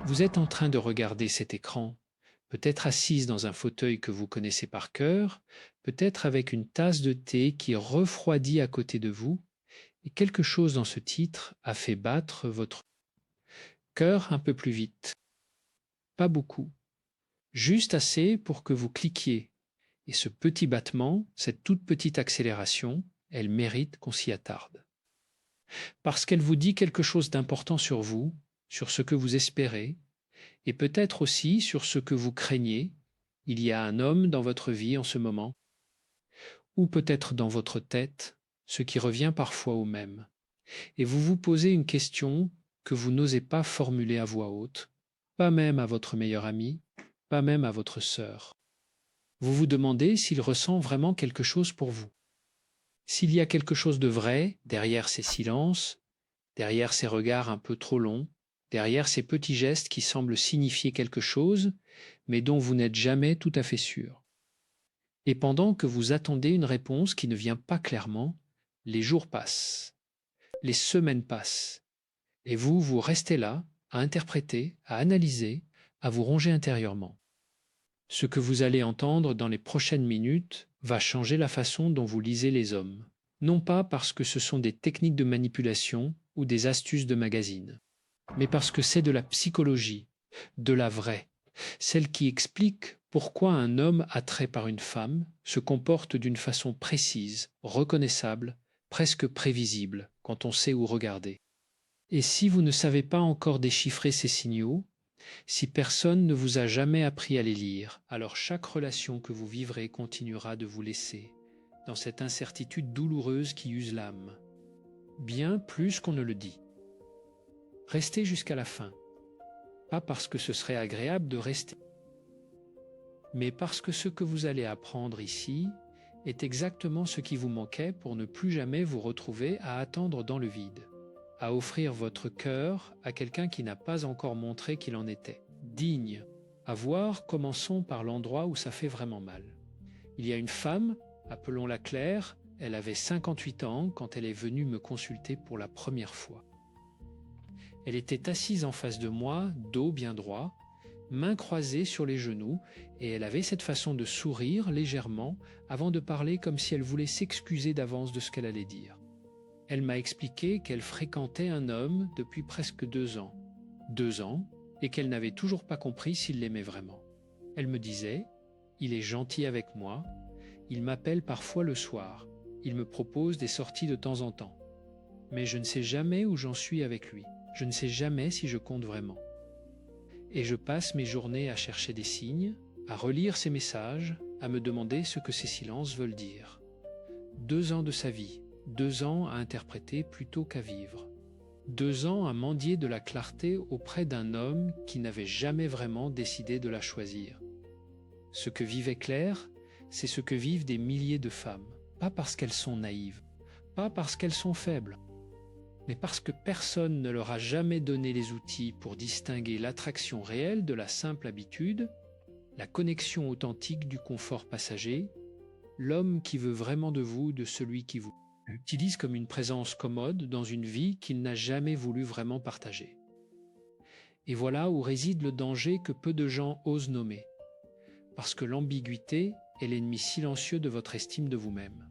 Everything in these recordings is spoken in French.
Vous êtes en train de regarder cet écran, peut-être assise dans un fauteuil que vous connaissez par cœur, peut-être avec une tasse de thé qui refroidit à côté de vous, et quelque chose dans ce titre a fait battre votre cœur un peu plus vite. Pas beaucoup, juste assez pour que vous cliquiez. Et ce petit battement, cette toute petite accélération, elle mérite qu'on s'y attarde. Parce qu'elle vous dit quelque chose d'important sur vous, sur ce que vous espérez, et peut-être aussi sur ce que vous craignez. Il y a un homme dans votre vie en ce moment, ou peut-être dans votre tête, ce qui revient parfois au même. Et vous vous posez une question que vous n'osez pas formuler à voix haute, pas même à votre meilleur ami, pas même à votre sœur. Vous vous demandez s'il ressent vraiment quelque chose pour vous. S'il y a quelque chose de vrai derrière ces silences, derrière ces regards un peu trop longs, derrière ces petits gestes qui semblent signifier quelque chose, mais dont vous n'êtes jamais tout à fait sûr. Et pendant que vous attendez une réponse qui ne vient pas clairement, les jours passent, les semaines passent, et vous, vous restez là, à interpréter, à analyser, à vous ronger intérieurement. Ce que vous allez entendre dans les prochaines minutes va changer la façon dont vous lisez les hommes. Non pas parce que ce sont des techniques de manipulation ou des astuces de magazine, mais parce que c'est de la psychologie, de la vraie, celle qui explique pourquoi un homme attrait par une femme se comporte d'une façon précise, reconnaissable, presque prévisible quand on sait où regarder. Et si vous ne savez pas encore déchiffrer ces signaux, si personne ne vous a jamais appris à les lire, alors chaque relation que vous vivrez continuera de vous laisser dans cette incertitude douloureuse qui use l'âme, bien plus qu'on ne le dit. Restez jusqu'à la fin, pas parce que ce serait agréable de rester, mais parce que ce que vous allez apprendre ici est exactement ce qui vous manquait pour ne plus jamais vous retrouver à attendre dans le vide, à offrir votre cœur à quelqu'un qui n'a pas encore montré qu'il en était digne. À voir, commençons par l'endroit où ça fait vraiment mal. Il y a une femme, appelons-la Claire, elle avait 58 ans quand elle est venue me consulter pour la première fois. Elle était assise en face de moi, dos bien droit, mains croisées sur les genoux, et elle avait cette façon de sourire légèrement avant de parler comme si elle voulait s'excuser d'avance de ce qu'elle allait dire. Elle m'a expliqué qu'elle fréquentait un homme depuis presque 2 ans. 2 ans, et qu'elle n'avait toujours pas compris s'il l'aimait vraiment. Elle me disait, il est gentil avec moi, il m'appelle parfois le soir, il me propose des sorties de temps en temps, mais je ne sais jamais où j'en suis avec lui, je ne sais jamais si je compte vraiment. Et je passe mes journées à chercher des signes, à relire ses messages, à me demander ce que ces silences veulent dire. 2 ans de sa vie, 2 ans à interpréter plutôt qu'à vivre. 2 ans à mendier de la clarté auprès d'un homme qui n'avait jamais vraiment décidé de la choisir. Ce que vivait Claire, c'est ce que vivent des milliers de femmes, pas parce qu'elles sont naïves, pas parce qu'elles sont faibles, mais parce que personne ne leur a jamais donné les outils pour distinguer l'attraction réelle de la simple habitude, la connexion authentique du confort passager, l'homme qui veut vraiment de vous, de celui qui vous utilise comme une présence commode dans une vie qu'il n'a jamais voulu vraiment partager. Et voilà où réside le danger que peu de gens osent nommer, parce que l'ambiguïté est l'ennemi silencieux de votre estime de vous-même.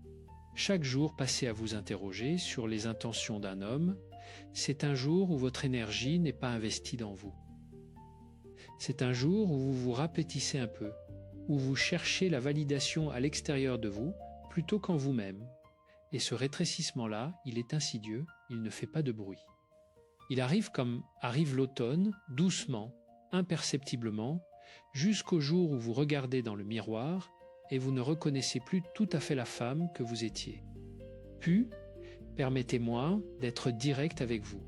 Chaque jour passé à vous interroger sur les intentions d'un homme, c'est un jour où votre énergie n'est pas investie dans vous. C'est un jour où vous vous rapétissez un peu, où vous cherchez la validation à l'extérieur de vous plutôt qu'en vous-même. Et ce rétrécissement-là, il est insidieux, il ne fait pas de bruit. Il arrive comme arrive l'automne, doucement, imperceptiblement, jusqu'au jour où vous regardez dans le miroir et vous ne reconnaissez plus tout à fait la femme que vous étiez. Puis, permettez-moi d'être direct avec vous,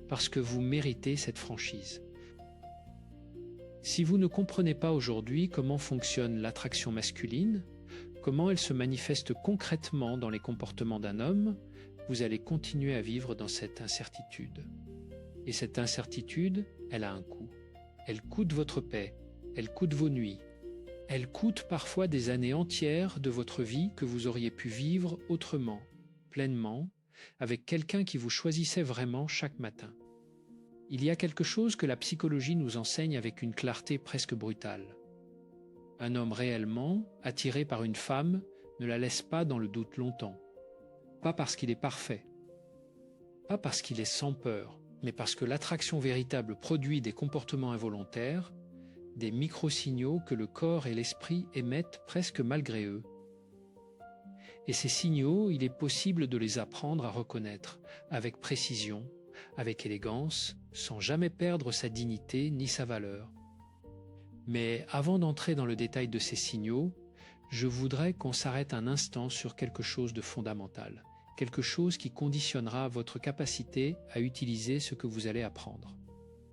parce que vous méritez cette franchise. Si vous ne comprenez pas aujourd'hui comment fonctionne l'attraction masculine, comment elle se manifeste concrètement dans les comportements d'un homme, vous allez continuer à vivre dans cette incertitude. Et cette incertitude, elle a un coût. Elle coûte votre paix, elle coûte vos nuits, elle coûte parfois des années entières de votre vie que vous auriez pu vivre autrement, pleinement, avec quelqu'un qui vous choisissait vraiment chaque matin. Il y a quelque chose que la psychologie nous enseigne avec une clarté presque brutale. Un homme réellement attiré par une femme ne la laisse pas dans le doute longtemps. Pas parce qu'il est parfait, pas parce qu'il est sans peur, mais parce que l'attraction véritable produit des comportements involontaires, des micro-signaux que le corps et l'esprit émettent presque malgré eux. Et ces signaux, il est possible de les apprendre à reconnaître avec précision, avec élégance, sans jamais perdre sa dignité ni sa valeur. Mais avant d'entrer dans le détail de ces signaux, je voudrais qu'on s'arrête un instant sur quelque chose de fondamental, quelque chose qui conditionnera votre capacité à utiliser ce que vous allez apprendre.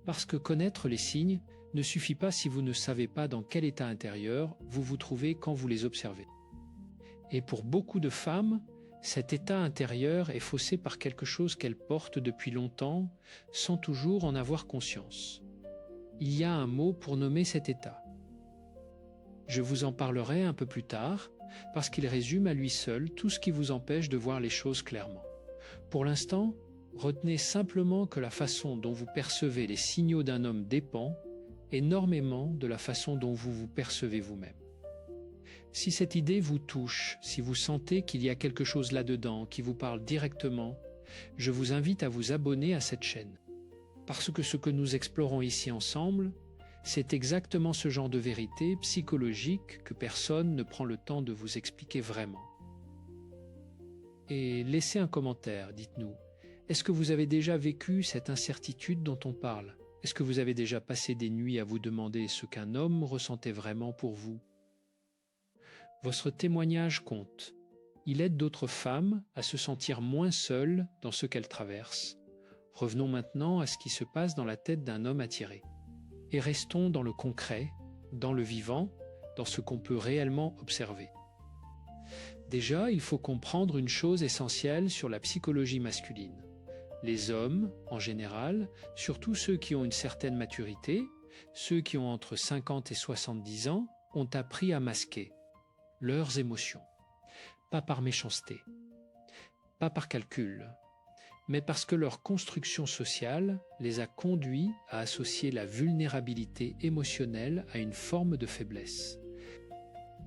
Parce que connaître les signes ne suffit pas si vous ne savez pas dans quel état intérieur vous vous trouvez quand vous les observez. Et pour beaucoup de femmes, cet état intérieur est faussé par quelque chose qu'elles portent depuis longtemps sans toujours en avoir conscience. Il y a un mot pour nommer cet état. Je vous en parlerai un peu plus tard parce qu'il résume à lui seul tout ce qui vous empêche de voir les choses clairement. Pour l'instant, retenez simplement que la façon dont vous percevez les signaux d'un homme dépend énormément de la façon dont vous vous percevez vous-même. Si cette idée vous touche, si vous sentez qu'il y a quelque chose là-dedans qui vous parle directement, je vous invite à vous abonner à cette chaîne. Parce que ce que nous explorons ici ensemble, c'est exactement ce genre de vérité psychologique que personne ne prend le temps de vous expliquer vraiment. Et laissez un commentaire, dites-nous. Est-ce que vous avez déjà vécu cette incertitude dont on parle? Est-ce que vous avez déjà passé des nuits à vous demander ce qu'un homme ressentait vraiment pour vous? Votre témoignage compte. Il aide d'autres femmes à se sentir moins seules dans ce qu'elles traversent. Revenons maintenant à ce qui se passe dans la tête d'un homme attiré. Et restons dans le concret, dans le vivant, dans ce qu'on peut réellement observer. Déjà, il faut comprendre une chose essentielle sur la psychologie masculine. Les hommes, en général, surtout ceux qui ont une certaine maturité, ceux qui ont entre 50 et 70 ans, ont appris à masquer leurs émotions. Pas par méchanceté, pas par calcul, mais parce que leur construction sociale les a conduits à associer la vulnérabilité émotionnelle à une forme de faiblesse.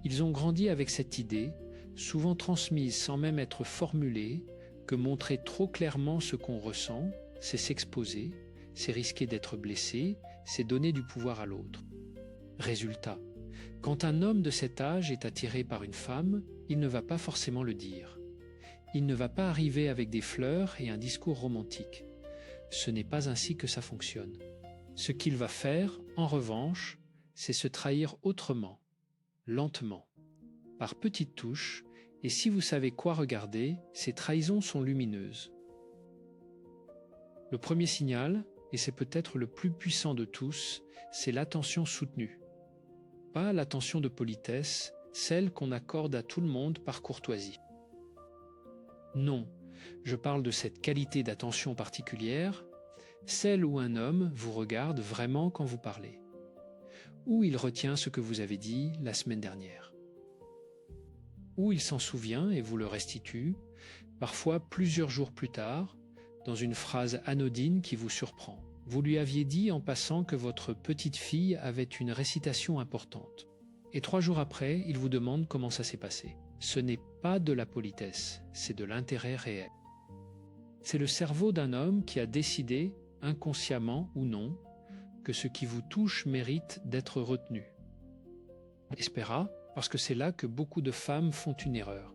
Ils ont grandi avec cette idée, souvent transmise sans même être formulée, que montrer trop clairement ce qu'on ressent, c'est s'exposer, c'est risquer d'être blessé, c'est donner du pouvoir à l'autre. Résultat, quand un homme de cet âge est attiré par une femme, il ne va pas forcément le dire. Il ne va pas arriver avec des fleurs et un discours romantique. Ce n'est pas ainsi que ça fonctionne. Ce qu'il va faire, en revanche, c'est se trahir autrement, lentement, par petites touches, et si vous savez quoi regarder, ces trahisons sont lumineuses. Le premier signal, et c'est peut-être le plus puissant de tous, c'est l'attention soutenue. Pas l'attention de politesse, celle qu'on accorde à tout le monde par courtoisie. Non, je parle de cette qualité d'attention particulière, celle où un homme vous regarde vraiment quand vous parlez, où il retient ce que vous avez dit la semaine dernière, où il s'en souvient et vous le restitue, parfois plusieurs jours plus tard, dans une phrase anodine qui vous surprend. Vous lui aviez dit en passant que votre petite fille avait une récitation importante. Et 3 jours après, il vous demande comment ça s'est passé. Ce n'est pas de la politesse, c'est de l'intérêt réel. C'est le cerveau d'un homme qui a décidé, inconsciemment ou non, que ce qui vous touche mérite d'être retenu. Espéra, parce que c'est là que beaucoup de femmes font une erreur.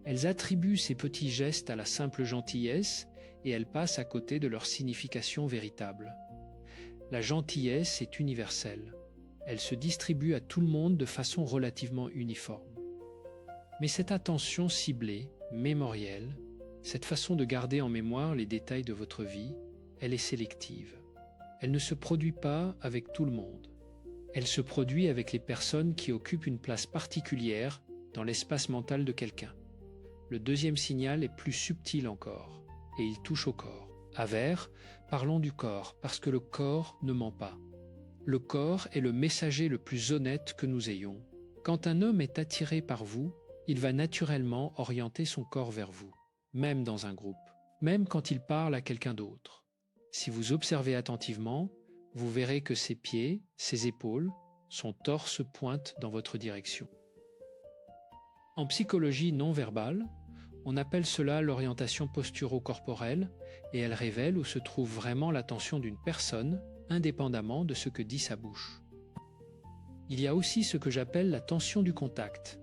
Elles attribuent ces petits gestes à la simple gentillesse et elles passent à côté de leur signification véritable. La gentillesse est universelle. Elle se distribue à tout le monde de façon relativement uniforme. Mais cette attention ciblée, mémorielle, cette façon de garder en mémoire les détails de votre vie, elle est sélective. Elle ne se produit pas avec tout le monde. Elle se produit avec les personnes qui occupent une place particulière dans l'espace mental de quelqu'un. Le deuxième signal est plus subtil encore, et il touche au corps. À vert, parlons du corps, parce que le corps ne ment pas. Le corps est le messager le plus honnête que nous ayons. Quand un homme est attiré par vous, il va naturellement orienter son corps vers vous, même dans un groupe, même quand il parle à quelqu'un d'autre. Si vous observez attentivement, vous verrez que ses pieds, ses épaules, son torse pointent dans votre direction. En psychologie non verbale, on appelle cela l'orientation posturo-corporelle et elle révèle où se trouve vraiment l'attention d'une personne, indépendamment de ce que dit sa bouche. Il y a aussi ce que j'appelle la tension du contact.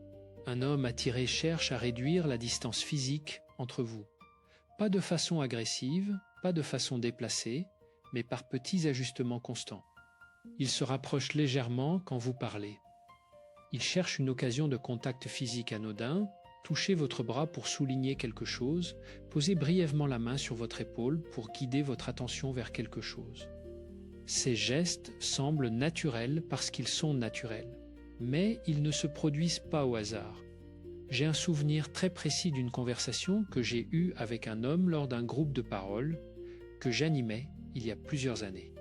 Un homme attiré cherche à réduire la distance physique entre vous. Pas de façon agressive, pas de façon déplacée, mais par petits ajustements constants. Il se rapproche légèrement quand vous parlez. Il cherche une occasion de contact physique anodin, touchez votre bras pour souligner quelque chose, posez brièvement la main sur votre épaule pour guider votre attention vers quelque chose. Ces gestes semblent naturels parce qu'ils sont naturels, mais ils ne se produisent pas au hasard. J'ai un souvenir très précis d'une conversation que j'ai eue avec un homme lors d'un groupe de parole que j'animais il y a plusieurs années.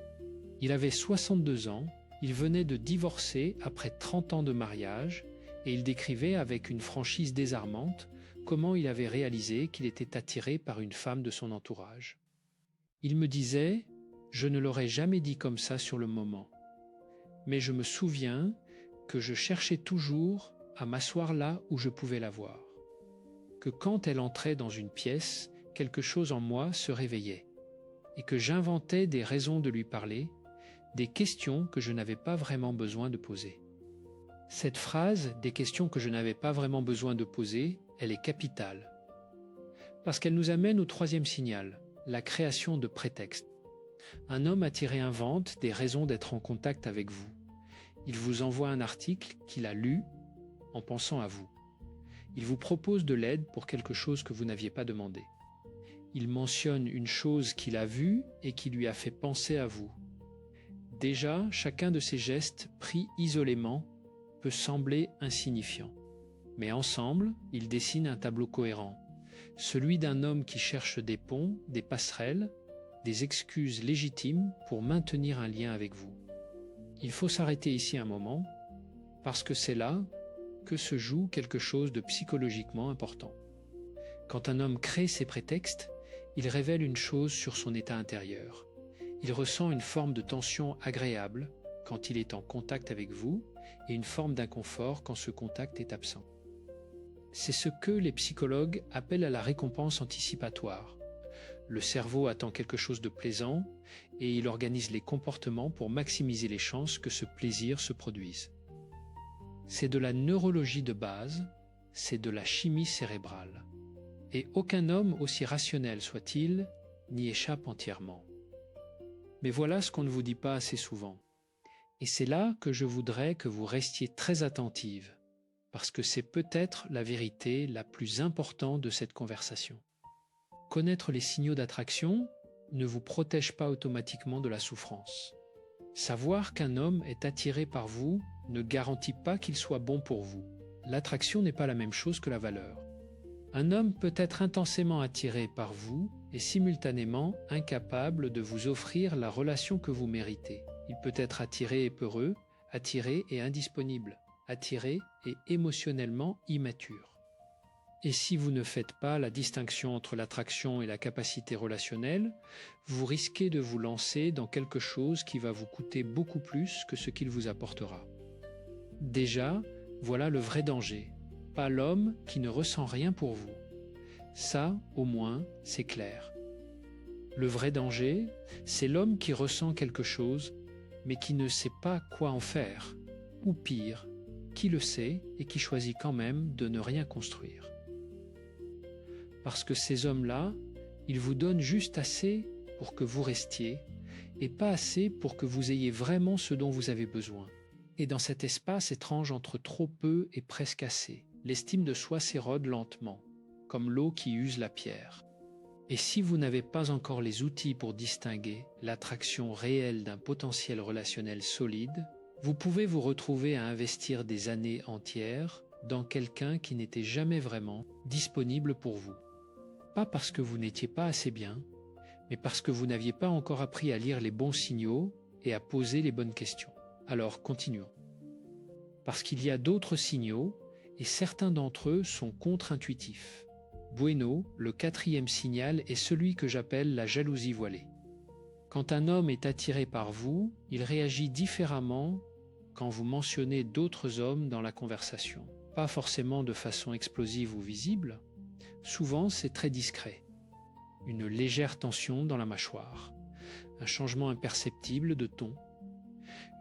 Il avait 62 ans, il venait de divorcer après 30 ans de mariage et il décrivait avec une franchise désarmante comment il avait réalisé qu'il était attiré par une femme de son entourage. Il me disait « Je ne l'aurais jamais dit comme ça sur le moment, mais je me souviens que je cherchais toujours à m'asseoir là où je pouvais la voir, que quand elle entrait dans une pièce, quelque chose en moi se réveillait et que j'inventais des raisons de lui parler, des questions que je n'avais pas vraiment besoin de poser. » Cette phrase, des questions que je n'avais pas vraiment besoin de poser, elle est capitale. Parce qu'elle nous amène au troisième signal, la création de prétextes. Un homme attiré invente des raisons d'être en contact avec vous. Il vous envoie un article qu'il a lu en pensant à vous. Il vous propose de l'aide pour quelque chose que vous n'aviez pas demandé. Il mentionne une chose qu'il a vue et qui lui a fait penser à vous. Déjà, chacun de ces gestes, pris isolément, peut sembler insignifiant. Mais ensemble, ils dessinent un tableau cohérent, celui d'un homme qui cherche des ponts, des passerelles, des excuses légitimes pour maintenir un lien avec vous. Il faut s'arrêter ici un moment, parce que c'est là que se joue quelque chose de psychologiquement important. Quand un homme crée ses prétextes, il révèle une chose sur son état intérieur. Il ressent une forme de tension agréable quand il est en contact avec vous et une forme d'inconfort quand ce contact est absent. C'est ce que les psychologues appellent à la récompense anticipatoire. Le cerveau attend quelque chose de plaisant et il organise les comportements pour maximiser les chances que ce plaisir se produise. C'est de la neurologie de base, c'est de la chimie cérébrale. Et aucun homme, aussi rationnel soit-il, n'y échappe entièrement. Mais voilà ce qu'on ne vous dit pas assez souvent. Et c'est là que je voudrais que vous restiez très attentive, parce que c'est peut-être la vérité la plus importante de cette conversation. Connaître les signaux d'attraction ne vous protège pas automatiquement de la souffrance. Savoir qu'un homme est attiré par vous ne garantit pas qu'il soit bon pour vous. L'attraction n'est pas la même chose que la valeur. Un homme peut être intensément attiré par vous et simultanément incapable de vous offrir la relation que vous méritez. Il peut être attiré et peureux, attiré et indisponible, attiré et émotionnellement immature. Et si vous ne faites pas la distinction entre l'attraction et la capacité relationnelle, vous risquez de vous lancer dans quelque chose qui va vous coûter beaucoup plus que ce qu'il vous apportera. Déjà, voilà le vrai danger, pas l'homme qui ne ressent rien pour vous. Ça, au moins, c'est clair. Le vrai danger, c'est l'homme qui ressent quelque chose, mais qui ne sait pas quoi en faire, ou pire, qui le sait et qui choisit quand même de ne rien construire. Parce que ces hommes-là, ils vous donnent juste assez pour que vous restiez, et pas assez pour que vous ayez vraiment ce dont vous avez besoin. Et dans cet espace étrange entre trop peu et presque assez, l'estime de soi s'érode lentement, comme l'eau qui use la pierre. Et si vous n'avez pas encore les outils pour distinguer l'attraction réelle d'un potentiel relationnel solide, vous pouvez vous retrouver à investir des années entières dans quelqu'un qui n'était jamais vraiment disponible pour vous. Pas parce que vous n'étiez pas assez bien, mais parce que vous n'aviez pas encore appris à lire les bons signaux et à poser les bonnes questions. Alors continuons. Parce qu'il y a d'autres signaux, et certains d'entre eux sont contre-intuitifs. Bueno, le 4e signal est celui que j'appelle la jalousie voilée. Quand un homme est attiré par vous, il réagit différemment quand vous mentionnez d'autres hommes dans la conversation. Pas forcément de façon explosive ou visible, souvent c'est très discret. Une légère tension dans la mâchoire, un changement imperceptible de ton,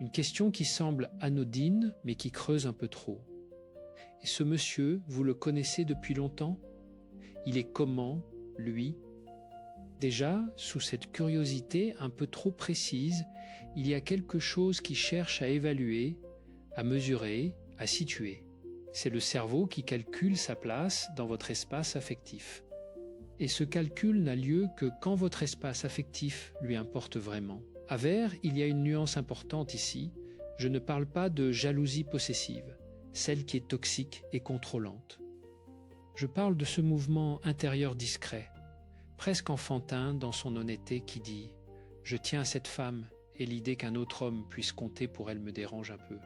une question qui semble anodine mais qui creuse un peu trop. Et ce monsieur, vous le connaissez depuis longtemps? Il est comment, lui? Déjà, sous cette curiosité un peu trop précise, il y a quelque chose qui cherche à évaluer, à mesurer, à situer. C'est le cerveau qui calcule sa place dans votre espace affectif. Et ce calcul n'a lieu que quand votre espace affectif lui importe vraiment. À vert, il y a une nuance importante ici. Je ne parle pas de jalousie possessive, celle qui est toxique et contrôlante. Je parle de ce mouvement intérieur discret, presque enfantin dans son honnêteté qui dit « Je tiens à cette femme et l'idée qu'un autre homme puisse compter pour elle me dérange un peu. »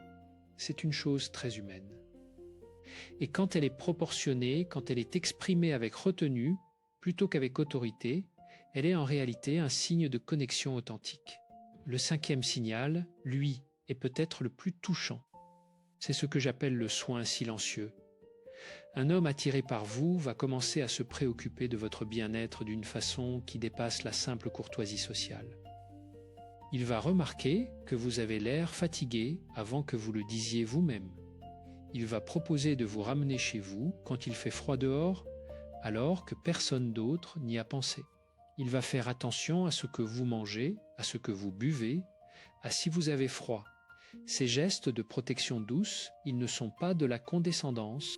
C'est une chose très humaine. Et quand elle est proportionnée, quand elle est exprimée avec retenue, plutôt qu'avec autorité, elle est en réalité un signe de connexion authentique. Le cinquième signal, lui, est peut-être le plus touchant. C'est ce que j'appelle le soin silencieux. Un homme attiré par vous va commencer à se préoccuper de votre bien-être d'une façon qui dépasse la simple courtoisie sociale. Il va remarquer que vous avez l'air fatigué avant que vous le disiez vous-même. Il va proposer de vous ramener chez vous quand il fait froid dehors, alors que personne d'autre n'y a pensé. Il va faire attention à ce que vous mangez, à ce que vous buvez, à si vous avez froid. Ces gestes de protection douce, ils ne sont pas de la condescendance.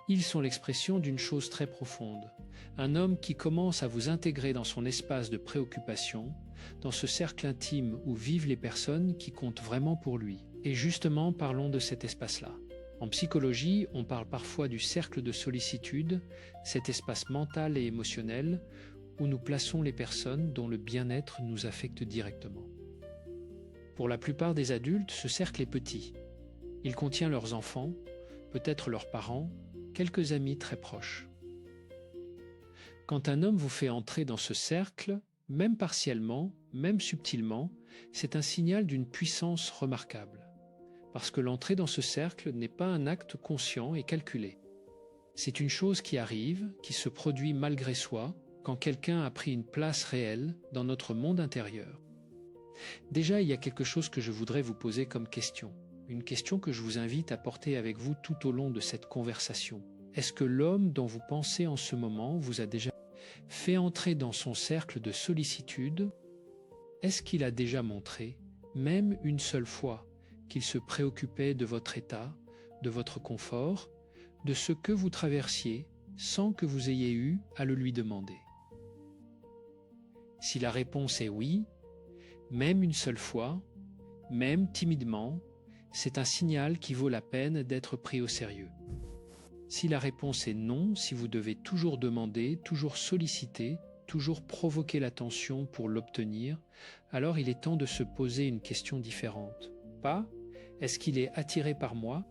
Ils sont l'expression d'une chose très profonde. Un homme qui commence à vous intégrer dans son espace de préoccupation, dans ce cercle intime où vivent les personnes qui comptent vraiment pour lui. Et justement, parlons de cet espace-là. En psychologie, on parle parfois du cercle de sollicitude, cet espace mental et émotionnel où nous plaçons les personnes dont le bien-être nous affecte directement. Pour la plupart des adultes, ce cercle est petit. Il contient leurs enfants, peut-être leurs parents, quelques amis très proches. Quand un homme vous fait entrer dans ce cercle, même partiellement, même subtilement, c'est un signal d'une puissance remarquable. Parce que l'entrée dans ce cercle n'est pas un acte conscient et calculé. C'est une chose qui arrive, qui se produit malgré soi, quand quelqu'un a pris une place réelle dans notre monde intérieur. Déjà, il y a quelque chose que je voudrais vous poser comme question. Une question que je vous invite à porter avec vous tout au long de cette conversation. Est-ce que l'homme dont vous pensez en ce moment vous a déjà fait entrer dans son cercle de sollicitude? Est-ce qu'il a déjà montré, même une seule fois, qu'il se préoccupait de votre état, de votre confort, de ce que vous traversiez, sans que vous ayez eu à le lui demander? Si la réponse est oui, même une seule fois, même timidement, c'est un signal qui vaut la peine d'être pris au sérieux. Si la réponse est non, si vous devez toujours demander, toujours solliciter, toujours provoquer l'attention pour l'obtenir, alors il est temps de se poser une question différente. Pas « est-ce qu'il est attiré par moi ?»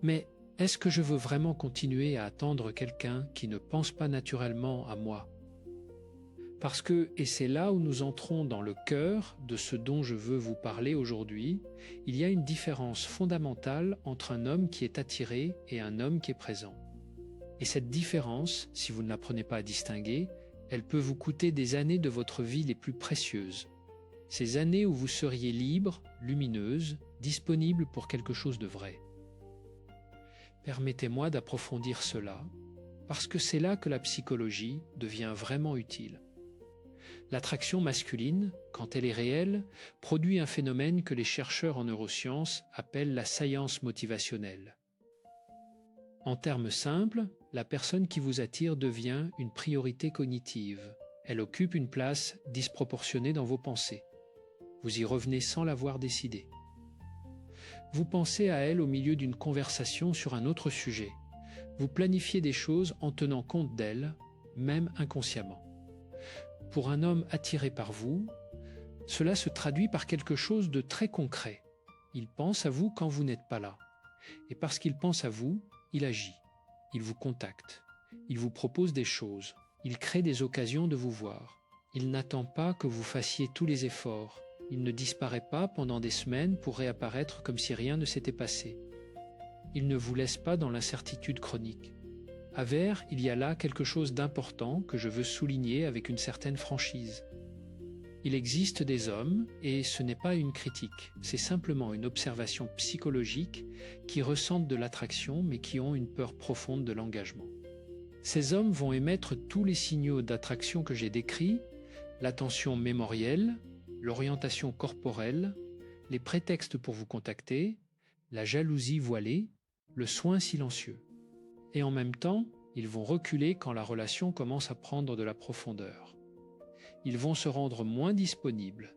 mais « est-ce que je veux vraiment continuer à attendre quelqu'un qui ne pense pas naturellement à moi ?» Parce que, et c'est là où nous entrons dans le cœur de ce dont je veux vous parler aujourd'hui, il y a une différence fondamentale entre un homme qui est attiré et un homme qui est présent. Et cette différence, si vous ne l'apprenez pas à distinguer, elle peut vous coûter des années de votre vie les plus précieuses. Ces années où vous seriez libre, lumineuse, disponible pour quelque chose de vrai. Permettez-moi d'approfondir cela, parce que c'est là que la psychologie devient vraiment utile. L'attraction masculine, quand elle est réelle, produit un phénomène que les chercheurs en neurosciences appellent la saillance motivationnelle. En termes simples, la personne qui vous attire devient une priorité cognitive. Elle occupe une place disproportionnée dans vos pensées. Vous y revenez sans l'avoir décidé. Vous pensez à elle au milieu d'une conversation sur un autre sujet. Vous planifiez des choses en tenant compte d'elle, même inconsciemment. Pour un homme attiré par vous, cela se traduit par quelque chose de très concret. Il pense à vous quand vous n'êtes pas là. Et parce qu'il pense à vous, il agit. Il vous contacte. Il vous propose des choses. Il crée des occasions de vous voir. Il n'attend pas que vous fassiez tous les efforts. Il ne disparaît pas pendant des semaines pour réapparaître comme si rien ne s'était passé. Il ne vous laisse pas dans l'incertitude chronique. À Vert, il y a là quelque chose d'important que je veux souligner avec une certaine franchise. Il existe des hommes, et ce n'est pas une critique, c'est simplement une observation psychologique, qui ressentent de l'attraction mais qui ont une peur profonde de l'engagement. Ces hommes vont émettre tous les signaux d'attraction que j'ai décrits, l'attention mémorielle, l'orientation corporelle, les prétextes pour vous contacter, la jalousie voilée, le soin silencieux. Et en même temps, ils vont reculer quand la relation commence à prendre de la profondeur. Ils vont se rendre moins disponibles.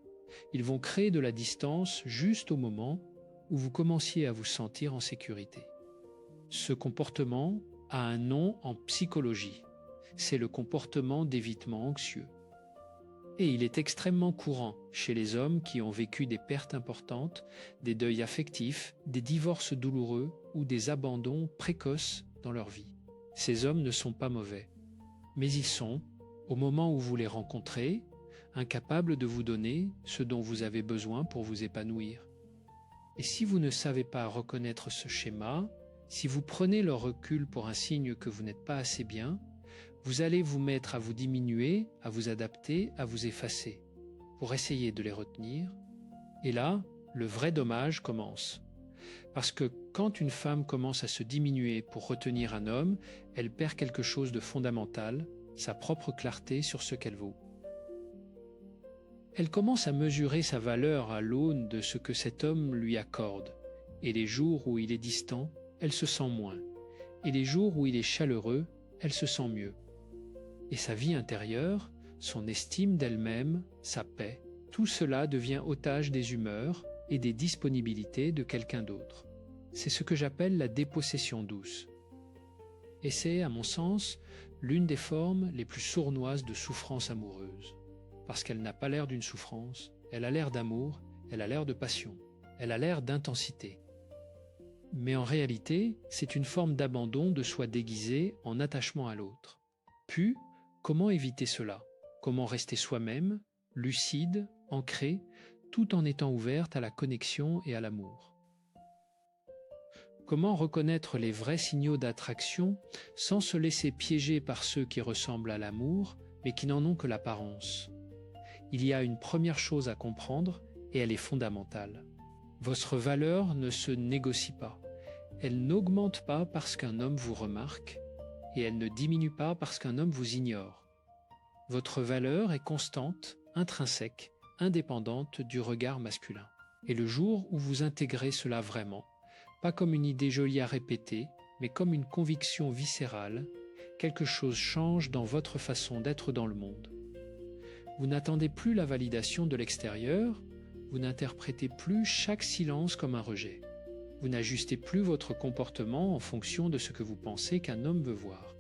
Ils vont créer de la distance juste au moment où vous commenciez à vous sentir en sécurité. Ce comportement a un nom en psychologie. C'est le comportement d'évitement anxieux. Et il est extrêmement courant chez les hommes qui ont vécu des pertes importantes, des deuils affectifs, des divorces douloureux ou des abandons précoces dans leur vie. Ces hommes ne sont pas mauvais, mais ils sont, au moment où vous les rencontrez, incapables de vous donner ce dont vous avez besoin pour vous épanouir. Et si vous ne savez pas reconnaître ce schéma, si vous prenez le recul pour un signe que vous n'êtes pas assez bien, vous allez vous mettre à vous diminuer, à vous adapter, à vous effacer, pour essayer de les retenir. Et là, le vrai dommage commence. Parce que quand une femme commence à se diminuer pour retenir un homme, elle perd quelque chose de fondamental, sa propre clarté sur ce qu'elle vaut. Elle commence à mesurer sa valeur à l'aune de ce que cet homme lui accorde. Et les jours où il est distant, elle se sent moins. Et les jours où il est chaleureux, elle se sent mieux. Et sa vie intérieure, son estime d'elle-même, sa paix, tout cela devient otage des humeurs et des disponibilités de quelqu'un d'autre. C'est ce que j'appelle la dépossession douce. Et c'est, à mon sens, l'une des formes les plus sournoises de souffrance amoureuse. Parce qu'elle n'a pas l'air d'une souffrance, elle a l'air d'amour, elle a l'air de passion, elle a l'air d'intensité. Mais en réalité, c'est une forme d'abandon de soi déguisé en attachement à l'autre. Puis, comment éviter cela? Comment rester soi-même, lucide, ancré, tout en étant ouverte à la connexion et à l'amour? Comment reconnaître les vrais signaux d'attraction sans se laisser piéger par ceux qui ressemblent à l'amour, mais qui n'en ont que l'apparence? Il y a une première chose à comprendre, et elle est fondamentale. Votre valeur ne se négocie pas. Elle n'augmente pas parce qu'un homme vous remarque, et elle ne diminue pas parce qu'un homme vous ignore. Votre valeur est constante, intrinsèque, indépendante du regard masculin. Et le jour où vous intégrez cela vraiment, pas comme une idée jolie à répéter, mais comme une conviction viscérale, quelque chose change dans votre façon d'être dans le monde. Vous n'attendez plus la validation de l'extérieur, vous n'interprétez plus chaque silence comme un rejet. Vous n'ajustez plus votre comportement en fonction de ce que vous pensez qu'un homme veut voir.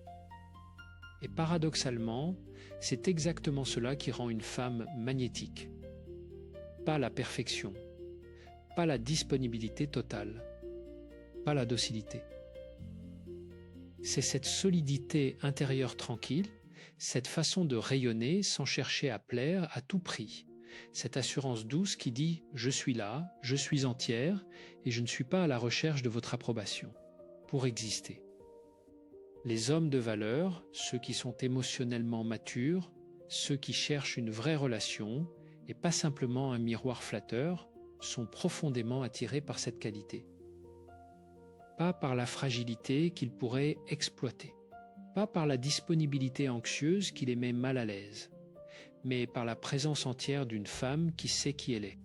Et paradoxalement, c'est exactement cela qui rend une femme magnétique. Pas la perfection, pas la disponibilité totale, pas la docilité. C'est cette solidité intérieure tranquille, cette façon de rayonner sans chercher à plaire à tout prix, cette assurance douce qui dit « je suis là, je suis entière et je ne suis pas à la recherche de votre approbation » pour exister. Les hommes de valeur, ceux qui sont émotionnellement matures, ceux qui cherchent une vraie relation et pas simplement un miroir flatteur, sont profondément attirés par cette qualité. Pas par la fragilité qu'ils pourraient exploiter, pas par la disponibilité anxieuse qui les met mal à l'aise, mais par la présence entière d'une femme qui sait qui elle est.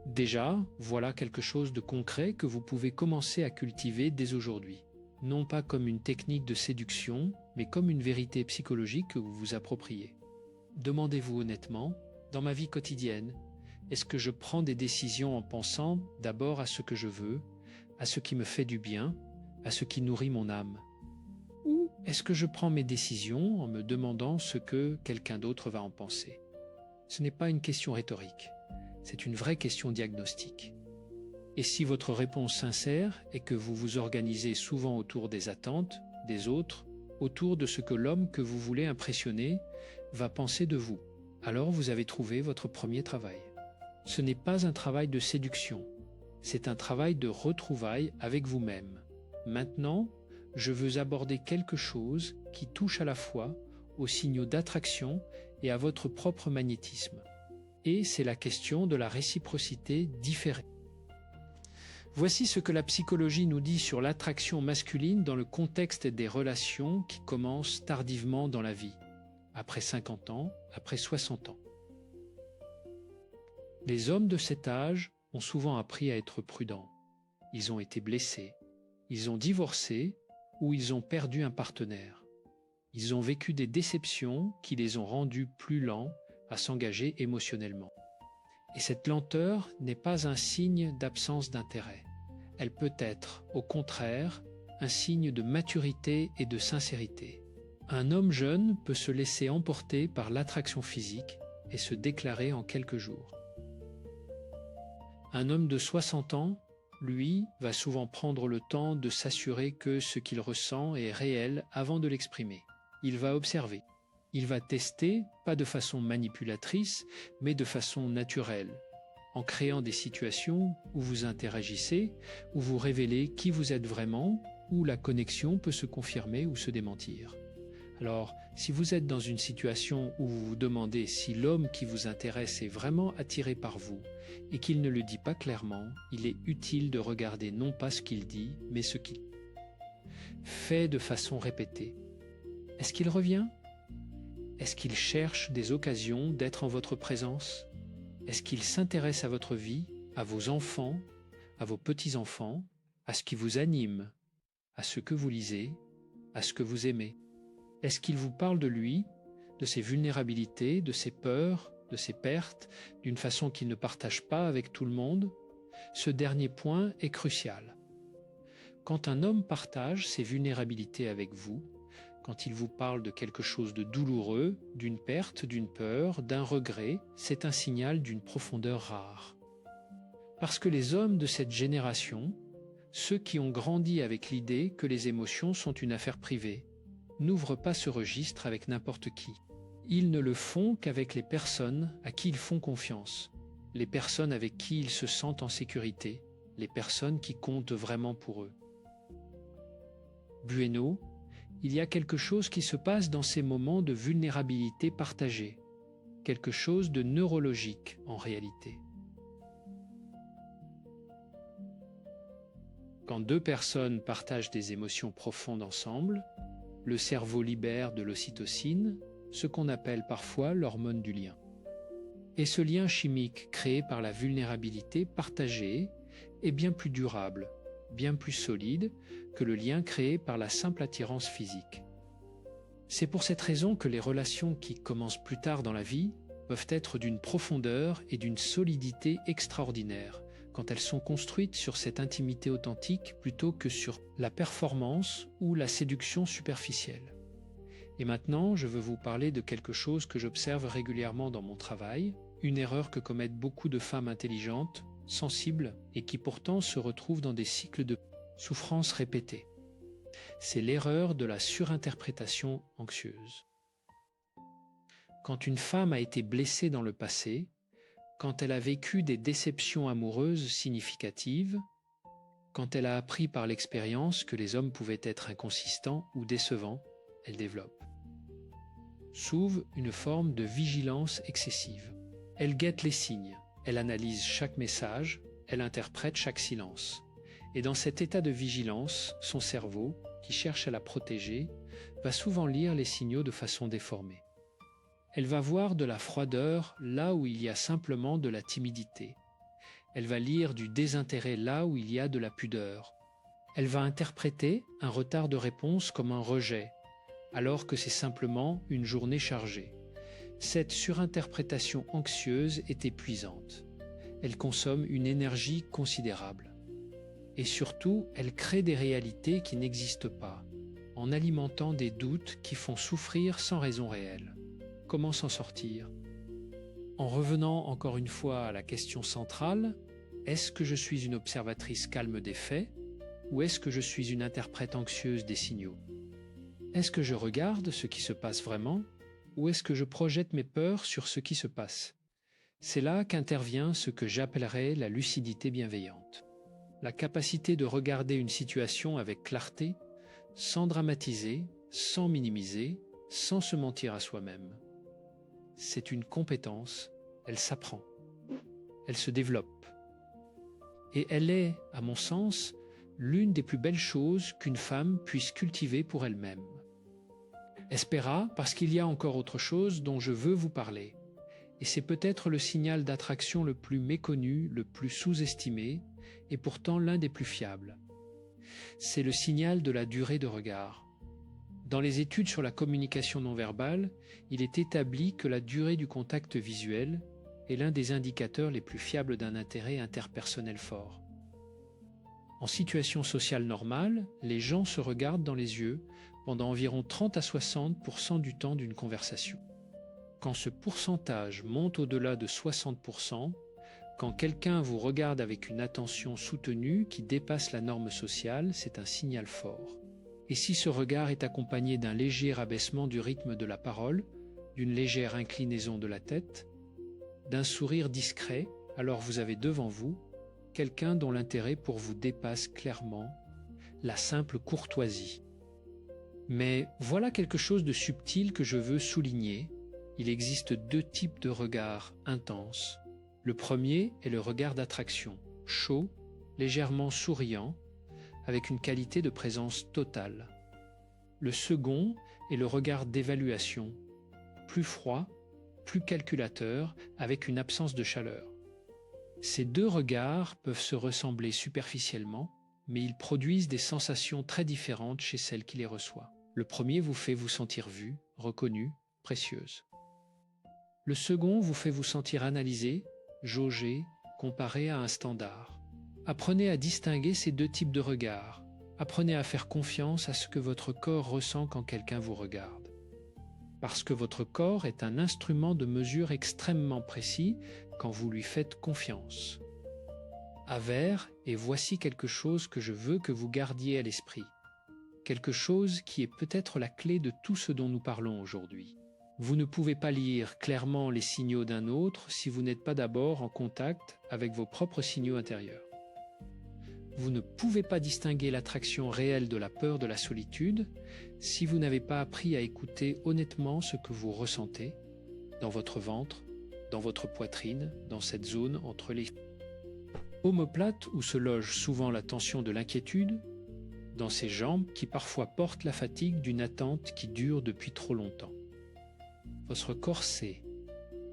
Déjà, voilà quelque chose de concret que vous pouvez commencer à cultiver dès aujourd'hui. Non pas comme une technique de séduction, mais comme une vérité psychologique que vous vous appropriez. Demandez-vous honnêtement, dans ma vie quotidienne, est-ce que je prends des décisions en pensant d'abord à ce que je veux, à ce qui me fait du bien, à ce qui nourrit mon âme? Ou est-ce que je prends mes décisions en me demandant ce que quelqu'un d'autre va en penser? Ce n'est pas une question rhétorique, c'est une vraie question diagnostique. Et si votre réponse sincère est que vous vous organisez souvent autour des attentes des autres, autour de ce que l'homme que vous voulez impressionner va penser de vous, alors vous avez trouvé votre premier travail. Ce n'est pas un travail de séduction, c'est un travail de retrouvailles avec vous-même. Maintenant, je veux aborder quelque chose qui touche à la fois aux signaux d'attraction et à votre propre magnétisme. Et c'est la question de la réciprocité différée. Voici ce que la psychologie nous dit sur l'attraction masculine dans le contexte des relations qui commencent tardivement dans la vie, après 50 ans, après 60 ans. Les hommes de cet âge ont souvent appris à être prudents. Ils ont été blessés, ils ont divorcé ou ils ont perdu un partenaire. Ils ont vécu des déceptions qui les ont rendus plus lents à s'engager émotionnellement. Et cette lenteur n'est pas un signe d'absence d'intérêt. Elle peut être, au contraire, un signe de maturité et de sincérité. Un homme jeune peut se laisser emporter par l'attraction physique et se déclarer en quelques jours. Un homme de 60 ans, lui, va souvent prendre le temps de s'assurer que ce qu'il ressent est réel avant de l'exprimer. Il va observer. Il va tester, pas de façon manipulatrice, mais de façon naturelle, en créant des situations où vous interagissez, où vous révélez qui vous êtes vraiment, où la connexion peut se confirmer ou se démentir. Alors, si vous êtes dans une situation où vous vous demandez si l'homme qui vous intéresse est vraiment attiré par vous et qu'il ne le dit pas clairement, il est utile de regarder non pas ce qu'il dit, mais ce qu'il fait de façon répétée. Est-ce qu'il revient ? Est-ce qu'il cherche des occasions d'être en votre présence ? Est-ce qu'il s'intéresse à votre vie, à vos enfants, à vos petits-enfants, à ce qui vous anime, à ce que vous lisez, à ce que vous aimez ? Est-ce qu'il vous parle de lui, de ses vulnérabilités, de ses peurs, de ses pertes, d'une façon qu'il ne partage pas avec tout le monde ? Ce dernier point est crucial. Quand un homme partage ses vulnérabilités avec vous, quand il vous parle de quelque chose de douloureux, d'une perte, d'une peur, d'un regret, c'est un signal d'une profondeur rare. Parce que les hommes de cette génération, ceux qui ont grandi avec l'idée que les émotions sont une affaire privée, n'ouvrent pas ce registre avec n'importe qui. Ils ne le font qu'avec les personnes à qui ils font confiance, les personnes avec qui ils se sentent en sécurité, les personnes qui comptent vraiment pour eux. Bueno, il y a quelque chose qui se passe dans ces moments de vulnérabilité partagée, quelque chose de neurologique en réalité. Quand deux personnes partagent des émotions profondes ensemble, le cerveau libère de l'ocytocine, ce qu'on appelle parfois l'hormone du lien. Et ce lien chimique créé par la vulnérabilité partagée est bien plus durable, bien plus solide que le lien créé par la simple attirance physique. C'est pour cette raison que les relations qui commencent plus tard dans la vie peuvent être d'une profondeur et d'une solidité extraordinaires quand elles sont construites sur cette intimité authentique plutôt que sur la performance ou la séduction superficielle. Et maintenant, je veux vous parler de quelque chose que j'observe régulièrement dans mon travail, une erreur que commettent beaucoup de femmes intelligentes, sensibles et qui pourtant se retrouvent dans des cycles de souffrance répétées. C'est l'erreur de la surinterprétation anxieuse. Quand une femme a été blessée dans le passé, quand elle a vécu des déceptions amoureuses significatives, quand elle a appris par l'expérience que les hommes pouvaient être inconsistants ou décevants, elle développe. S'ouvre une forme de vigilance excessive. Elle guette les signes, elle analyse chaque message, elle interprète chaque silence. Et dans cet état de vigilance, son cerveau, qui cherche à la protéger, va souvent lire les signaux de façon déformée. Elle va voir de la froideur là où il y a simplement de la timidité. Elle va lire du désintérêt là où il y a de la pudeur. Elle va interpréter un retard de réponse comme un rejet, alors que c'est simplement une journée chargée. Cette surinterprétation anxieuse est épuisante. Elle consomme une énergie considérable. Et surtout, elle crée des réalités qui n'existent pas, en alimentant des doutes qui font souffrir sans raison réelle. Comment s'en sortir ? En revenant encore une fois à la question centrale, est-ce que je suis une observatrice calme des faits ou est-ce que je suis une interprète anxieuse des signaux ? Est-ce que je regarde ce qui se passe vraiment ou est-ce que je projette mes peurs sur ce qui se passe? C'est là qu'intervient ce que j'appellerais la lucidité bienveillante. La capacité de regarder une situation avec clarté, sans dramatiser, sans minimiser, sans se mentir à soi-même. C'est une compétence, elle s'apprend, elle se développe. Et elle est, à mon sens, l'une des plus belles choses qu'une femme puisse cultiver pour elle-même. Espera, parce qu'il y a encore autre chose dont je veux vous parler. Et c'est peut-être le signal d'attraction le plus méconnu, le plus sous-estimé, et pourtant l'un des plus fiables. C'est le signal de la durée de regard. Dans les études sur la communication non verbale, il est établi que la durée du contact visuel est l'un des indicateurs les plus fiables d'un intérêt interpersonnel fort. En situation sociale normale, les gens se regardent dans les yeux pendant environ 30 à 60% du temps d'une conversation. Quand ce pourcentage monte au-delà de 60%, quand quelqu'un vous regarde avec une attention soutenue qui dépasse la norme sociale, c'est un signal fort. Et si ce regard est accompagné d'un léger rabaissement du rythme de la parole, d'une légère inclinaison de la tête, d'un sourire discret, alors vous avez devant vous quelqu'un dont l'intérêt pour vous dépasse clairement la simple courtoisie. Mais voilà quelque chose de subtil que je veux souligner. Il existe deux types de regards intenses. Le premier est le regard d'attraction, chaud, légèrement souriant, avec une qualité de présence totale. Le second est le regard d'évaluation, plus froid, plus calculateur, avec une absence de chaleur. Ces deux regards peuvent se ressembler superficiellement, mais ils produisent des sensations très différentes chez celle qui les reçoit. Le premier vous fait vous sentir vue, reconnue, précieuse. Le second vous fait vous sentir analysé, jaugé, comparé à un standard. Apprenez à distinguer ces deux types de regards. Apprenez à faire confiance à ce que votre corps ressent quand quelqu'un vous regarde. Parce que votre corps est un instrument de mesure extrêmement précis quand vous lui faites confiance. Avers, et voici quelque chose que je veux que vous gardiez à l'esprit. Quelque chose qui est peut-être la clé de tout ce dont nous parlons aujourd'hui. Vous ne pouvez pas lire clairement les signaux d'un autre si vous n'êtes pas d'abord en contact avec vos propres signaux intérieurs. Vous ne pouvez pas distinguer l'attraction réelle de la peur de la solitude si vous n'avez pas appris à écouter honnêtement ce que vous ressentez dans votre ventre, dans votre poitrine, dans cette zone entre les omoplates où se loge souvent la tension de l'inquiétude, dans ces jambes qui parfois portent la fatigue d'une attente qui dure depuis trop longtemps. Votre corps sait.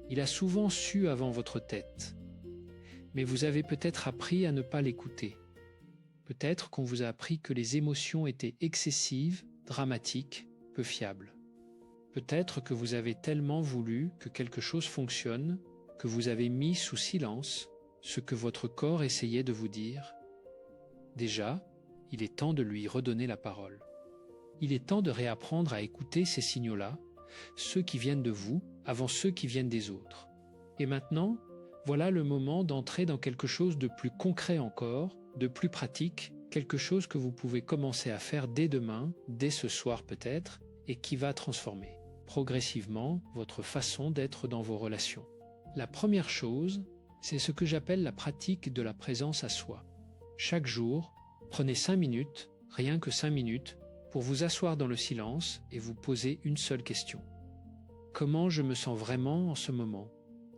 Il a souvent su avant votre tête. Mais vous avez peut-être appris à ne pas l'écouter. Peut-être qu'on vous a appris que les émotions étaient excessives, dramatiques, peu fiables. Peut-être que vous avez tellement voulu que quelque chose fonctionne, que vous avez mis sous silence ce que votre corps essayait de vous dire. Déjà, il est temps de lui redonner la parole. Il est temps de réapprendre à écouter ces signaux-là, ceux qui viennent de vous avant ceux qui viennent des autres. Et maintenant, voilà le moment d'entrer dans quelque chose de plus concret encore, de plus pratique, quelque chose que vous pouvez commencer à faire dès demain, dès ce soir peut-être, et qui va transformer progressivement votre façon d'être dans vos relations. La première chose, c'est ce que j'appelle la pratique de la présence à soi. Chaque jour, prenez 5 minutes, rien que 5 minutes, pour vous asseoir dans le silence et vous poser une seule question. Comment je me sens vraiment en ce moment?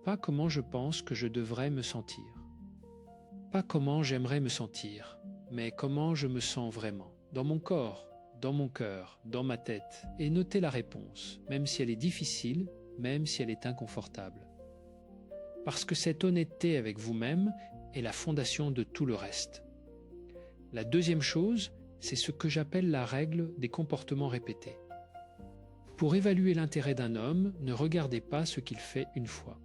Pas comment je pense que je devrais me sentir. Pas comment j'aimerais me sentir, mais comment je me sens vraiment, dans mon corps, dans mon cœur, dans ma tête, et notez la réponse, même si elle est difficile, même si elle est inconfortable. Parce que cette honnêteté avec vous-même est la fondation de tout le reste. La deuxième chose, c'est ce que j'appelle la règle des comportements répétés. Pour évaluer l'intérêt d'un homme, ne regardez pas ce qu'il fait une fois.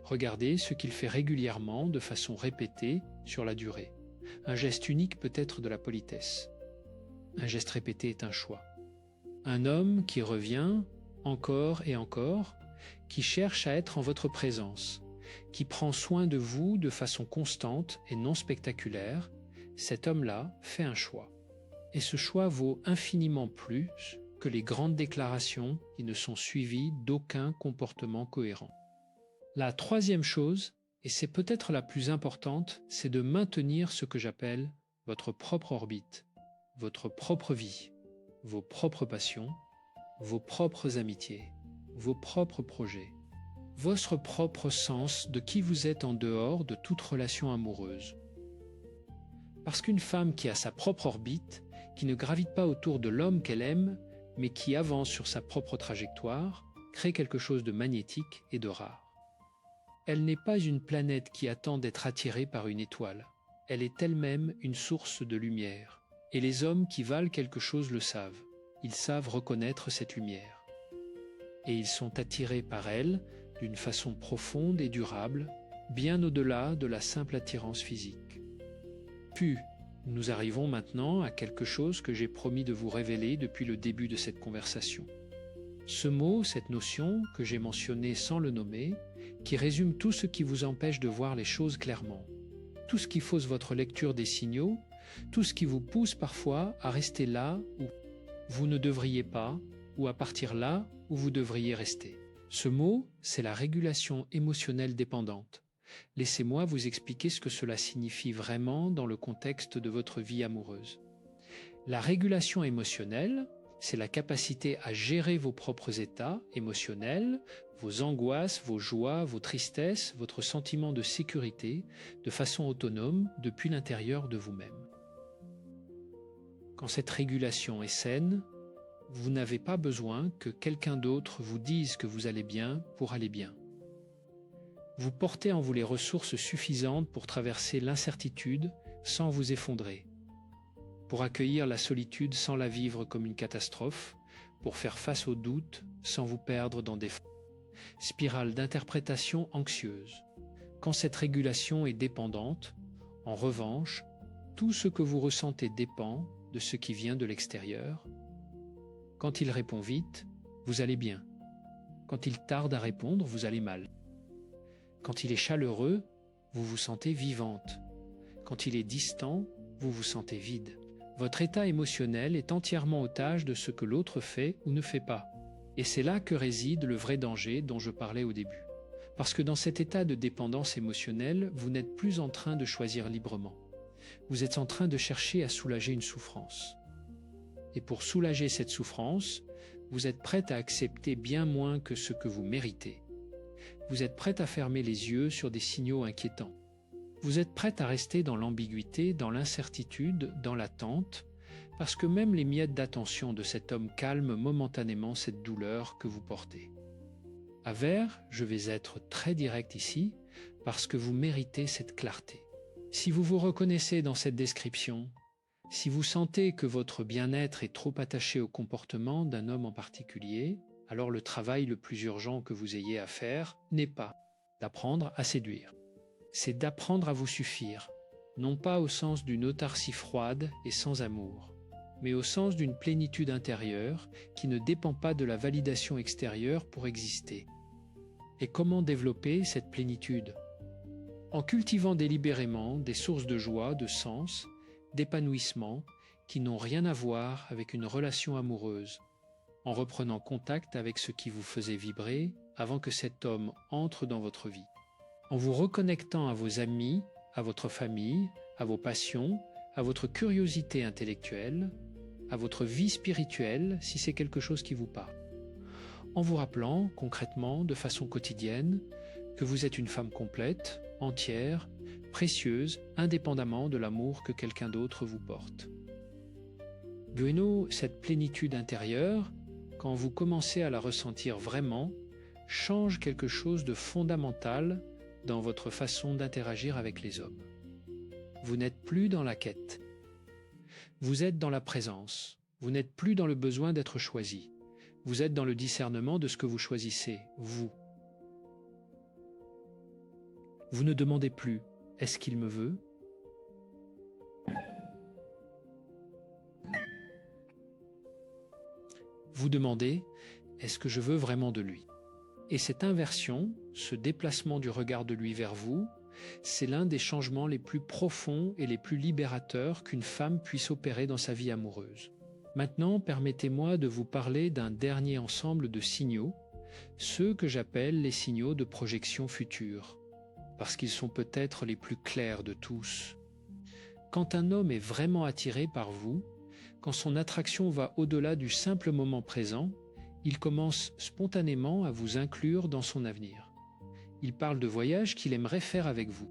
Regardez ce qu'il fait régulièrement, de façon répétée, sur la durée. Un geste unique peut être de la politesse. Un geste répété est un choix. Un homme qui revient, encore et encore, qui cherche à être en votre présence, qui prend soin de vous de façon constante et non spectaculaire, cet homme-là fait un choix. Et ce choix vaut infiniment plus que les grandes déclarations qui ne sont suivies d'aucun comportement cohérent. La troisième chose, et c'est peut-être la plus importante, c'est de maintenir ce que j'appelle votre propre orbite, votre propre vie, vos propres passions, vos propres amitiés, vos propres projets, votre propre sens de qui vous êtes en dehors de toute relation amoureuse. Parce qu'une femme qui a sa propre orbite, qui ne gravite pas autour de l'homme qu'elle aime, mais qui avance sur sa propre trajectoire, crée quelque chose de magnétique et de rare. Elle n'est pas une planète qui attend d'être attirée par une étoile. Elle est elle-même une source de lumière. Et les hommes qui valent quelque chose le savent. Ils savent reconnaître cette lumière. Et ils sont attirés par elle d'une façon profonde et durable, bien au-delà de la simple attirance physique. Puis, nous arrivons maintenant à quelque chose que j'ai promis de vous révéler depuis le début de cette conversation. Ce mot, cette notion que j'ai mentionnée sans le nommer, qui résume tout ce qui vous empêche de voir les choses clairement, tout ce qui fausse votre lecture des signaux, tout ce qui vous pousse parfois à rester là où vous ne devriez pas, ou à partir là où vous devriez rester. Ce mot, c'est la régulation émotionnelle dépendante. Laissez-moi vous expliquer ce que cela signifie vraiment dans le contexte de votre vie amoureuse. La régulation émotionnelle, c'est la capacité à gérer vos propres états émotionnels, vos angoisses, vos joies, vos tristesses, votre sentiment de sécurité de façon autonome depuis l'intérieur de vous-même. Quand cette régulation est saine, vous n'avez pas besoin que quelqu'un d'autre vous dise que vous allez bien pour aller bien. Vous portez en vous les ressources suffisantes pour traverser l'incertitude sans vous effondrer, pour accueillir la solitude sans la vivre comme une catastrophe, pour faire face aux doutes sans vous perdre dans des spirales d'interprétation anxieuse. Quand cette régulation est dépendante, en revanche, tout ce que vous ressentez dépend de ce qui vient de l'extérieur. Quand il répond vite, vous allez bien. Quand il tarde à répondre, vous allez mal. Quand il est chaleureux, vous vous sentez vivante. Quand il est distant, vous vous sentez vide. Votre état émotionnel est entièrement otage de ce que l'autre fait ou ne fait pas. Et c'est là que réside le vrai danger dont je parlais au début. Parce que dans cet état de dépendance émotionnelle, vous n'êtes plus en train de choisir librement. Vous êtes en train de chercher à soulager une souffrance. Et pour soulager cette souffrance, vous êtes prête à accepter bien moins que ce que vous méritez. Vous êtes prête à fermer les yeux sur des signaux inquiétants. Vous êtes prête à rester dans l'ambiguïté, dans l'incertitude, dans l'attente, parce que même les miettes d'attention de cet homme calment momentanément cette douleur que vous portez. À Vert, je vais être très direct ici, parce que vous méritez cette clarté. Si vous vous reconnaissez dans cette description, si vous sentez que votre bien-être est trop attaché au comportement d'un homme en particulier, alors le travail le plus urgent que vous ayez à faire n'est pas d'apprendre à séduire. C'est d'apprendre à vous suffire, non pas au sens d'une autarcie froide et sans amour, mais au sens d'une plénitude intérieure qui ne dépend pas de la validation extérieure pour exister. Et comment développer cette plénitude? En cultivant délibérément des sources de joie, de sens, d'épanouissement qui n'ont rien à voir avec une relation amoureuse, en reprenant contact avec ce qui vous faisait vibrer avant que cet homme entre dans votre vie, en vous reconnectant à vos amis, à votre famille, à vos passions, à votre curiosité intellectuelle, à votre vie spirituelle si c'est quelque chose qui vous parle, en vous rappelant concrètement, de façon quotidienne, que vous êtes une femme complète, entière, précieuse, indépendamment de l'amour que quelqu'un d'autre vous porte. Bueno, cette plénitude intérieure, quand vous commencez à la ressentir vraiment, change quelque chose de fondamental dans votre façon d'interagir avec les hommes. Vous n'êtes plus dans la quête. Vous êtes dans la présence. Vous n'êtes plus dans le besoin d'être choisi. Vous êtes dans le discernement de ce que vous choisissez, vous. Vous ne demandez plus « est-ce qu'il me veut ?» Vous demandez « est-ce que je veux vraiment de lui ?» Et cette inversion, ce déplacement du regard de lui vers vous, c'est l'un des changements les plus profonds et les plus libérateurs qu'une femme puisse opérer dans sa vie amoureuse. Maintenant, permettez-moi de vous parler d'un dernier ensemble de signaux, ceux que j'appelle les signaux de projection future, parce qu'ils sont peut-être les plus clairs de tous. Quand un homme est vraiment attiré par vous, quand son attraction va au-delà du simple moment présent, il commence spontanément à vous inclure dans son avenir. Il parle de voyages qu'il aimerait faire avec vous.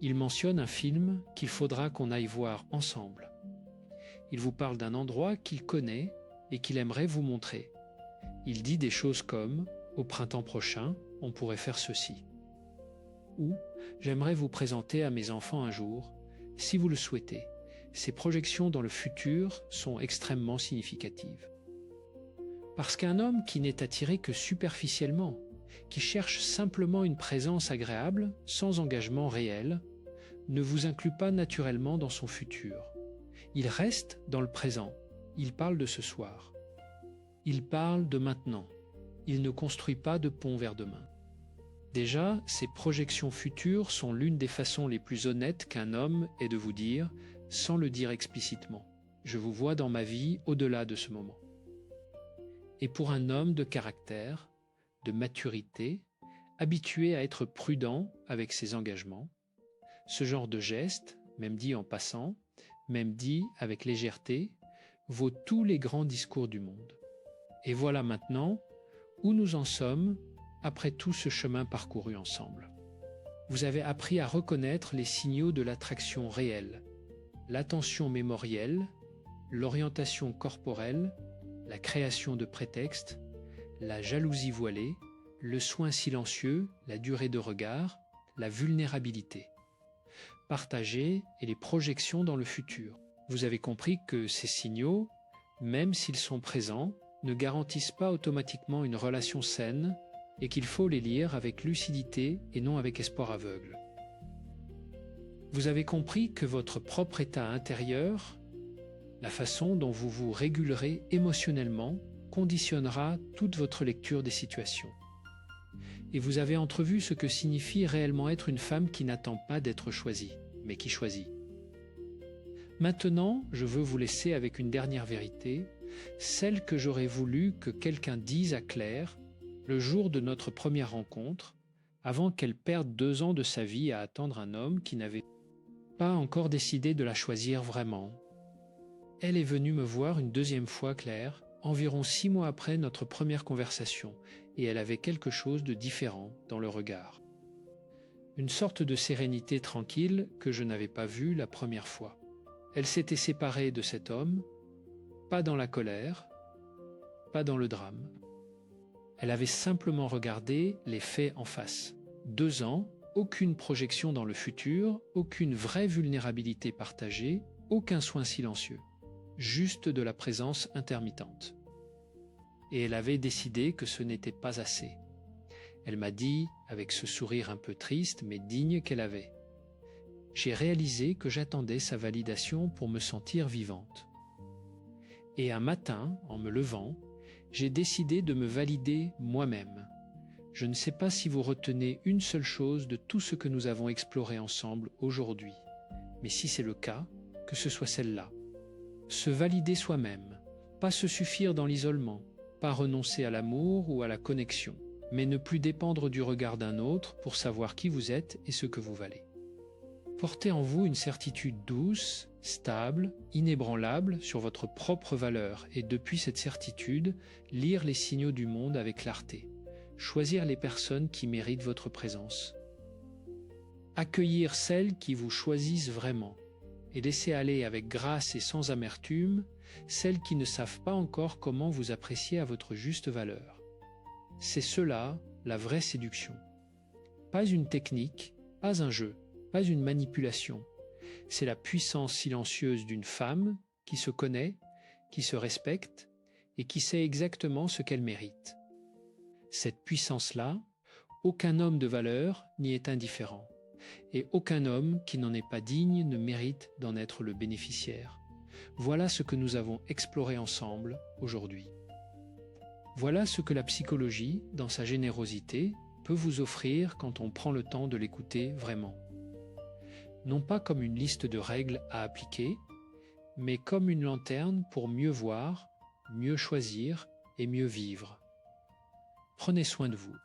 Il mentionne un film qu'il faudra qu'on aille voir ensemble. Il vous parle d'un endroit qu'il connaît et qu'il aimerait vous montrer. Il dit des choses comme « Au printemps prochain, on pourrait faire ceci » ou « J'aimerais vous présenter à mes enfants un jour, si vous le souhaitez ». Ces projections dans le futur sont extrêmement significatives. Parce qu'un homme qui n'est attiré que superficiellement, qui cherche simplement une présence agréable, sans engagement réel, ne vous inclut pas naturellement dans son futur. Il reste dans le présent, il parle de ce soir. Il parle de maintenant, il ne construit pas de pont vers demain. Déjà, ces projections futures sont l'une des façons les plus honnêtes qu'un homme ait de vous dire, sans le dire explicitement, « Je vous vois dans ma vie au-delà de ce moment ». Et pour un homme de caractère, de maturité, habitué à être prudent avec ses engagements, ce genre de geste, même dit en passant, même dit avec légèreté, vaut tous les grands discours du monde. Et voilà maintenant où nous en sommes après tout ce chemin parcouru ensemble. Vous avez appris à reconnaître les signaux de l'attraction réelle, l'attention mémorielle, l'orientation corporelle, la création de prétextes, la jalousie voilée, le soin silencieux, la durée de regard, la vulnérabilité. Partager et les projections dans le futur. Vous avez compris que ces signaux, même s'ils sont présents, ne garantissent pas automatiquement une relation saine et qu'il faut les lire avec lucidité et non avec espoir aveugle. Vous avez compris que votre propre état intérieur, la façon dont vous vous régulerez émotionnellement, conditionnera toute votre lecture des situations. Et vous avez entrevu ce que signifie réellement être une femme qui n'attend pas d'être choisie, mais qui choisit. Maintenant, je veux vous laisser avec une dernière vérité, celle que j'aurais voulu que quelqu'un dise à Claire le jour de notre première rencontre, avant qu'elle perde 2 ans de sa vie à attendre un homme qui n'avait pas encore décidé de la choisir vraiment. Elle est venue me voir une 2e fois, Claire, environ 6 mois après notre première conversation, et elle avait quelque chose de différent dans le regard. Une sorte de sérénité tranquille que je n'avais pas vue la première fois. Elle s'était séparée de cet homme, pas dans la colère, pas dans le drame. Elle avait simplement regardé les faits en face. 2 ans, aucune projection dans le futur, aucune vraie vulnérabilité partagée, aucun soin silencieux, juste de la présence intermittente. Et elle avait décidé que ce n'était pas assez. Elle m'a dit, avec ce sourire un peu triste mais digne qu'elle avait, « J'ai réalisé que j'attendais sa validation pour me sentir vivante. Et un matin, en me levant, j'ai décidé de me valider moi-même. Je ne sais pas si vous retenez une seule chose de tout ce que nous avons exploré ensemble aujourd'hui, mais si c'est le cas, que ce soit celle-là. Se valider soi-même, pas se suffire dans l'isolement, pas renoncer à l'amour ou à la connexion, mais ne plus dépendre du regard d'un autre pour savoir qui vous êtes et ce que vous valez. Portez en vous une certitude douce, stable, inébranlable sur votre propre valeur et depuis cette certitude, lire les signaux du monde avec clarté, choisir les personnes qui méritent votre présence, accueillir celles qui vous choisissent vraiment et laisser aller avec grâce et sans amertume celles qui ne savent pas encore comment vous apprécier à votre juste valeur. C'est cela, la vraie séduction. Pas une technique, pas un jeu, pas une manipulation. C'est la puissance silencieuse d'une femme qui se connaît, qui se respecte et qui sait exactement ce qu'elle mérite. Cette puissance-là, aucun homme de valeur n'y est indifférent. Et aucun homme qui n'en est pas digne ne mérite d'en être le bénéficiaire. Voilà ce que nous avons exploré ensemble aujourd'hui. Voilà ce que la psychologie, dans sa générosité, peut vous offrir quand on prend le temps de l'écouter vraiment. Non pas comme une liste de règles à appliquer, mais comme une lanterne pour mieux voir, mieux choisir et mieux vivre. Prenez soin de vous.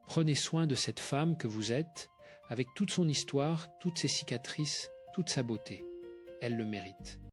Prenez soin de cette femme que vous êtes, avec toute son histoire, toutes ses cicatrices, toute sa beauté. Elle le mérite.